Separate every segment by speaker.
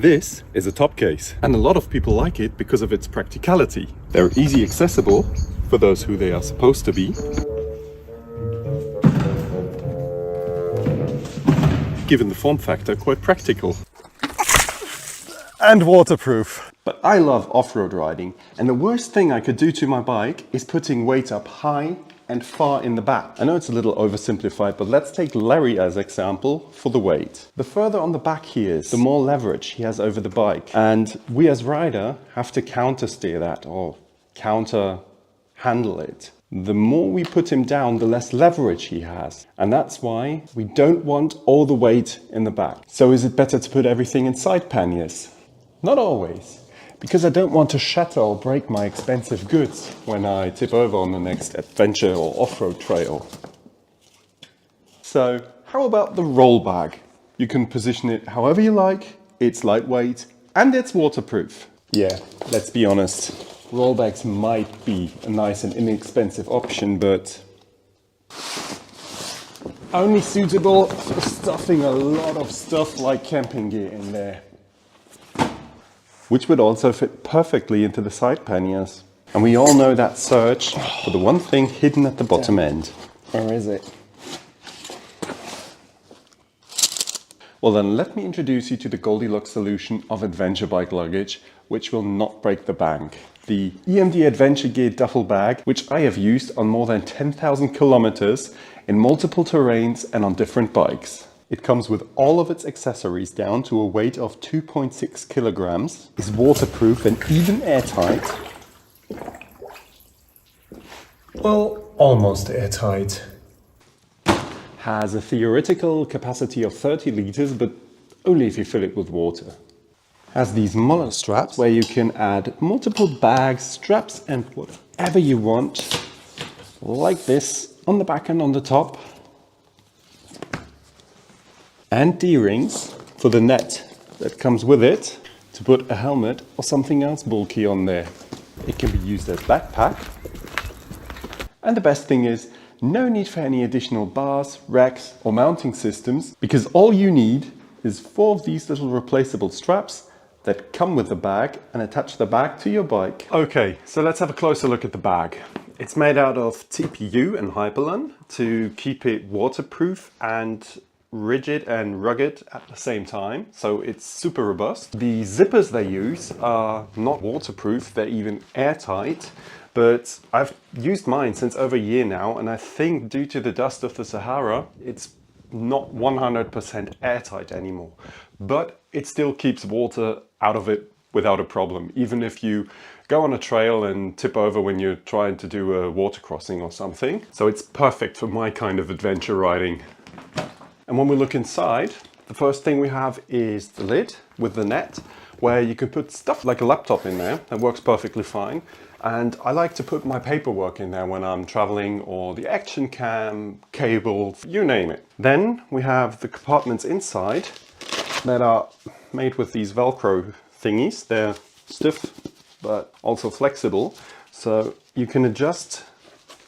Speaker 1: This is a top case, and a lot of people like it because of its practicality. They're easy accessible for those who they are supposed to be, given the form factor, quite practical. And waterproof. But I love off-road riding, and the worst thing I could do to my bike is putting weight up high and far in the back. I know it's a little oversimplified, but let's take Larry as example for the weight. The further on the back he is, the more leverage he has over the bike. And we as rider have to counter steer that or counter handle it. The more we put him down, the less leverage he has. And that's why we don't want all the weight in the back. So is it better to put everything in side panniers? Not always. Because I don't want to shatter or break my expensive goods when I tip over on the next adventure or off-road trail. So how about the roll bag? You can position it however you like, it's lightweight and it's waterproof. Yeah, let's be honest, roll bags might be a nice and inexpensive option, but only suitable for stuffing a lot of stuff like camping gear in there. Which would also fit perfectly into the side panniers. And we all know that search for the one thing hidden at the bottom end. Where is it? Well then, let me introduce you to the Goldilocks solution of adventure bike luggage, which will not break the bank. The EMD Adventure Gear Duffel Bag, which I have used on more than 10,000 kilometers in multiple terrains and on different bikes. It comes with all of its accessories down to a weight of 2.6 kilograms, is waterproof and even airtight. Well, almost airtight. Has a theoretical capacity of 30 liters, but only if you fill it with water. Has these mono straps where you can add multiple bags, straps and whatever you want, like this, on the back and on the top. And D-rings for the net that comes with it to put a helmet or something else bulky on there. It can be used as backpack. And the best thing is, no need for any additional bars, racks or mounting systems, because all you need is 4 of these little replaceable straps that come with the bag and attach the bag to your bike. Okay, so let's have a closer look at the bag. It's made out of TPU and Hyperlon to keep it waterproof and rigid and rugged at the same time, so it's super robust. The zippers they use are not waterproof, they're even airtight, but I've used mine since over a year now, and I think due to the dust of the Sahara, it's not 100% airtight anymore. But it still keeps water out of it without a problem, even if you go on a trail and tip over when you're trying to do a water crossing or something. So it's perfect for my kind of adventure riding. And when we look inside, the first thing we have is the lid with the net, where you can put stuff like a laptop in there. That works perfectly fine. And I like to put my paperwork in there when I'm traveling, or the action cam, cables, you name it. Then we have the compartments inside that are made with these Velcro thingies. They're stiff, but also flexible. So you can adjust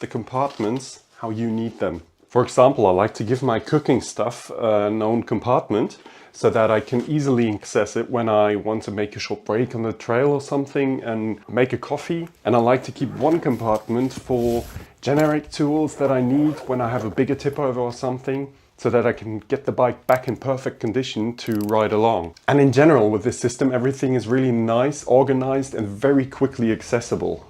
Speaker 1: the compartments how you need them. For example, I like to give my cooking stuff an own compartment so that I can easily access it when I want to make a short break on the trail or something and make a coffee. And I like to keep one compartment for generic tools that I need when I have a bigger tip over or something, so that I can get the bike back in perfect condition to ride along. And in general, with this system, everything is really nice, organized and very quickly accessible.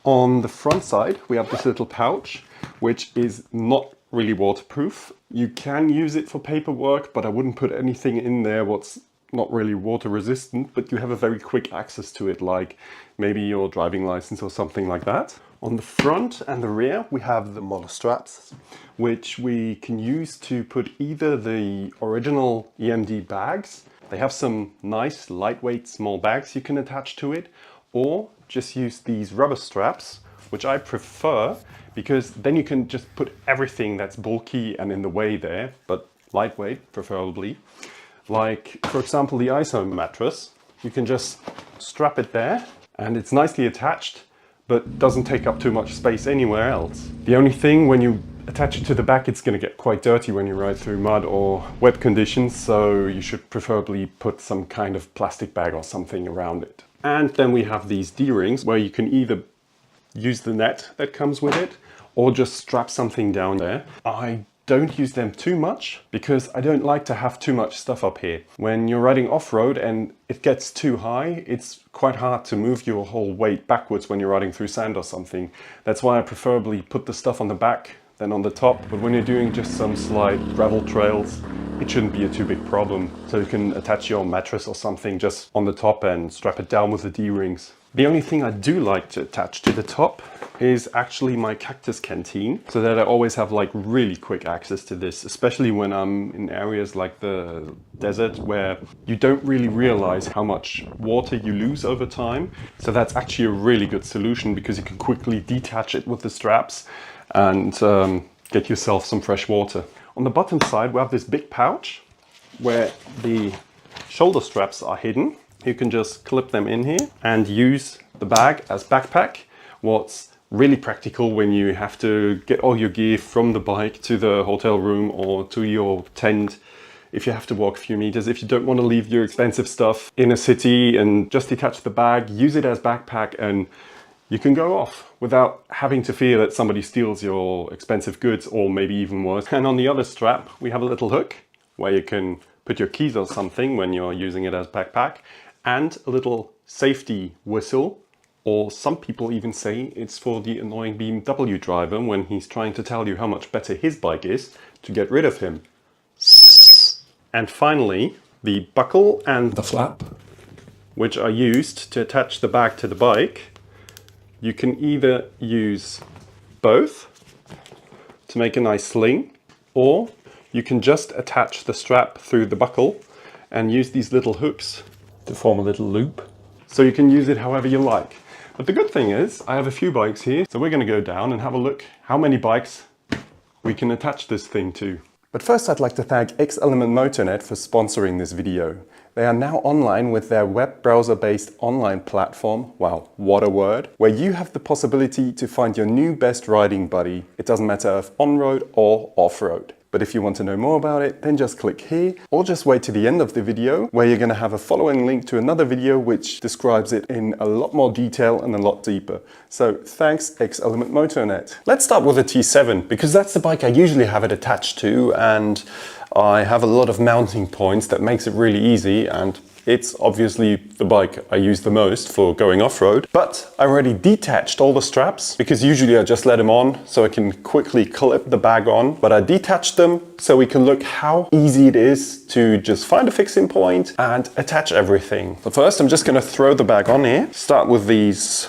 Speaker 1: On the front side, we have this little pouch, which is not really waterproof. You can use it for paperwork, but I wouldn't put anything in there what's not really water resistant, but you have a very quick access to it, like maybe your driving license or something like that. On the front and the rear, we have the mono straps, which we can use to put either the original EMD bags. They have some nice lightweight small bags you can attach to it, or just use these rubber straps, which I prefer, because then you can just put everything that's bulky and in the way there, but lightweight preferably. Like, for example, the ISO mattress. You can just strap it there and it's nicely attached, but doesn't take up too much space anywhere else. The only thing when you attach it to the back, it's going to get quite dirty when you ride through mud or wet conditions, so you should preferably put some kind of plastic bag or something around it. And then we have these D-rings where you can either use the net that comes with it or just strap something down there. I don't use them too much because I don't like to have too much stuff up here. When you're riding off-road and it gets too high, it's quite hard to move your whole weight backwards when you're riding through sand or something. That's why I preferably put the stuff on the back than on the top. But when you're doing just some slight gravel trails, it shouldn't be a too big problem. So you can attach your mattress or something just on the top and strap it down with the D-rings. The only thing I do like to attach to the top is actually my cactus canteen, so that I always have like really quick access to this, especially when I'm in areas like the desert where you don't really realize how much water you lose over time. So that's actually a really good solution because you can quickly detach it with the straps and get yourself some fresh water. On the bottom side, we have this big pouch where the shoulder straps are hidden. You can just clip them in here and use the bag as backpack. What's really practical when you have to get all your gear from the bike to the hotel room or to your tent, if you have to walk a few meters, if you don't want to leave your expensive stuff in a city, and just detach the bag, use it as backpack, and you can go off without having to fear that somebody steals your expensive goods, or maybe even worse. And on the other strap, we have a little hook where you can put your keys or something when you're using it as backpack, and a little safety whistle, or some people even say it's for the annoying BMW driver when he's trying to tell you how much better his bike is to get rid of him. And finally, the buckle and the flap, which are used to attach the bag to the bike. You can either use both to make a nice sling, or you can just attach the strap through the buckle and use these little hooks to form a little loop. So you can use it however you like. But the good thing is, I have a few bikes here, so we're going to go down and have a look how many bikes we can attach this thing to. But first I'd like to thank ExElement Motonet for sponsoring this video. They are now online with their web browser-based online platform, wow, what a word, where you have the possibility to find your new best riding buddy. It doesn't matter if on-road or off-road. But if you want to know more about it, then just click here, or just wait to the end of the video, where you're going to have a following link to another video which describes it in a lot more detail and a lot deeper. So thanks ExElement Motonet. Let's start with the T7, because that's the bike I usually have it attached to, and I have a lot of mounting points that makes it really easy, and it's obviously the bike I use the most for going off-road. But I already detached all the straps, because usually I just let them on so I can quickly clip the bag on. But I detached them so we can look how easy it is to just find a fixing point and attach everything. So first I'm just going to throw the bag on here. Start with these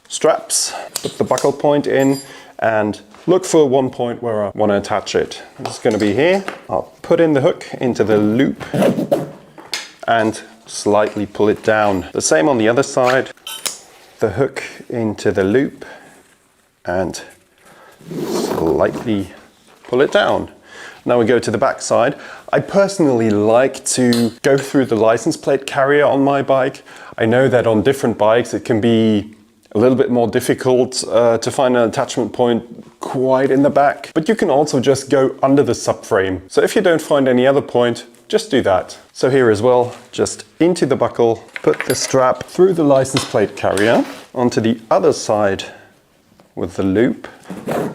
Speaker 1: straps, put the buckle point in, and look for one point where I want to attach it. It's going to be here. I'll put in the hook into the loop and slightly pull it down. The same on the other side. The hook into the loop and slightly pull it down. Now we go to the back side. I personally like to go through the license plate carrier on my bike. I know that on different bikes it can be a little bit more difficult to find an attachment point quite in the back, but you can also just go under the subframe. So if you don't find any other point, just do that. So here as well, just into the buckle, put the strap through the license plate carrier onto the other side with the loop,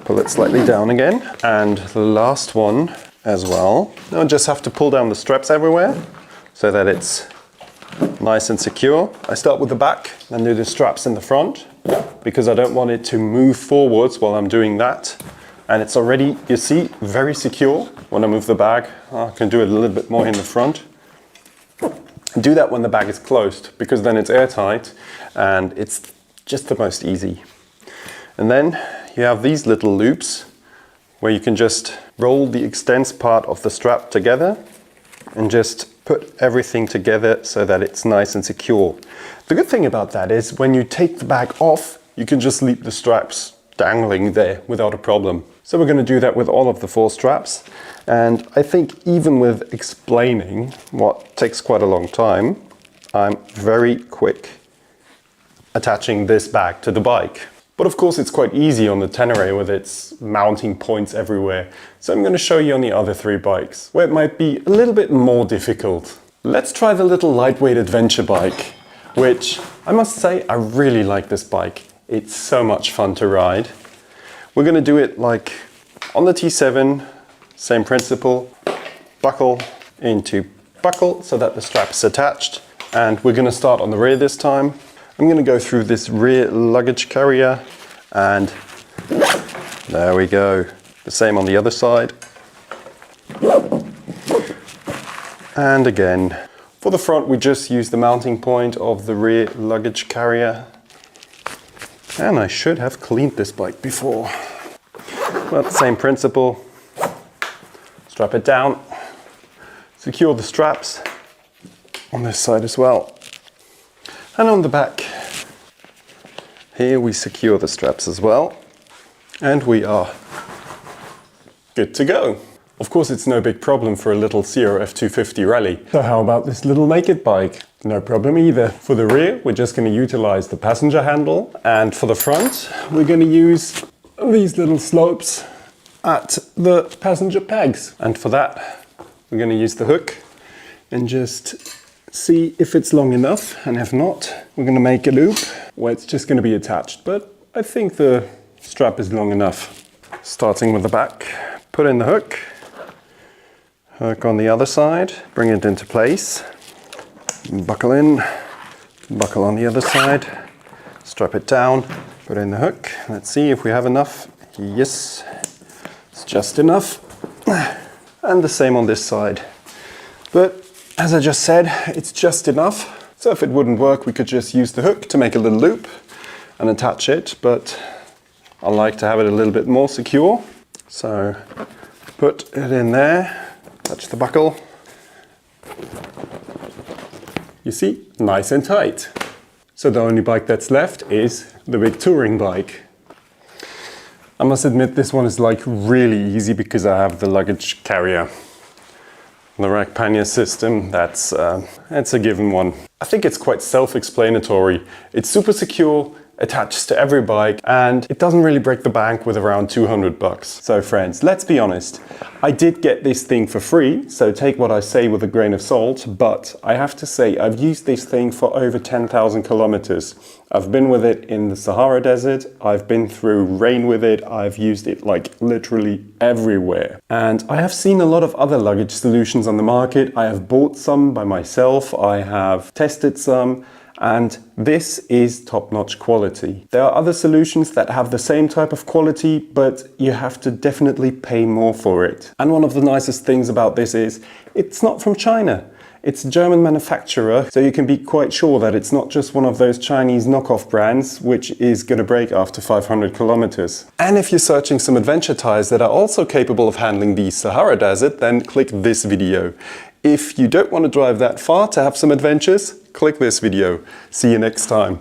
Speaker 1: pull it slightly down again, and the last one as well. Now I just have to pull down the straps everywhere so that it's nice and secure. I start with the back and do the straps in the front because I don't want it to move forwards while I'm doing that. And it's already, you see, very secure. When I move the bag, I can do it a little bit more in the front. Do that when the bag is closed, because then it's airtight and it's just the most easy. And then you have these little loops where you can just roll the extends part of the strap together and just put everything together so that it's nice and secure. The good thing about that is when you take the bag off, you can just leave the straps dangling there without a problem. So we're going to do that with all of the 4 straps. And I think even with explaining what takes quite a long time, I'm very quick attaching this bag to the bike. But of course it's quite easy on the Tenere with its mounting points everywhere. So I'm going to show you on the other 3 bikes, where it might be a little bit more difficult. Let's try the little lightweight adventure bike, which I must say I really like this bike. It's so much fun to ride. We're going to do it like on the T7, same principle, buckle into buckle so that the strap is attached. And we're going to start on the rear this time. I'm going to go through this rear luggage carrier and there we go. The same on the other side. And again, for the front we just use the mounting point of the rear luggage carrier. And I should have cleaned this bike before. But same principle. Strap it down. Secure the straps on this side as well. And on the back, here we secure the straps as well. And we are good to go. Of course, it's no big problem for a little Zero F250 rally. So how about this little naked bike? No problem either. For the rear, we're just going to utilize the passenger handle. And for the front, we're going to use these little slopes at the passenger pegs. And for that, we're going to use the hook and just see if it's long enough, and if not, we're going to make a loop where it's just going to be attached, but I think the strap is long enough. Starting with the back, put in the hook on the other side, bring it into place, buckle in, buckle on the other side, strap it down, put in the hook. Let's see if we have enough. Yes, it's just enough. And the same on this side. But as I just said, it's just enough. So if it wouldn't work, we could just use the hook to make a little loop and attach it, but I like to have it a little bit more secure. So put it in there, touch the buckle. You see, nice and tight. So the only bike that's left is the big touring bike. I must admit this one is like really easy because I have the luggage carrier. The rack pannier system, that's a given one. I think it's quite self-explanatory. It's super secure, attaches to every bike, and it doesn't really break the bank with around 200 bucks. So friends, let's be honest. I did get this thing for free, so take what I say with a grain of salt, but I have to say I've used this thing for over 10,000 kilometers. I've been with it in the Sahara Desert, I've been through rain with it, I've used it like literally everywhere. And I have seen a lot of other luggage solutions on the market. I have bought some by myself, I have tested some, and this is top-notch quality. There are other solutions that have the same type of quality, but you have to definitely pay more for it. And one of the nicest things about this is it's not from China. It's a German manufacturer, so you can be quite sure that it's not just one of those Chinese knockoff brands which is going to break after 500 kilometers. And if you're searching some adventure tires that are also capable of handling the Sahara Desert, then click this video. If you don't want to drive that far to have some adventures, click this video. See you next time.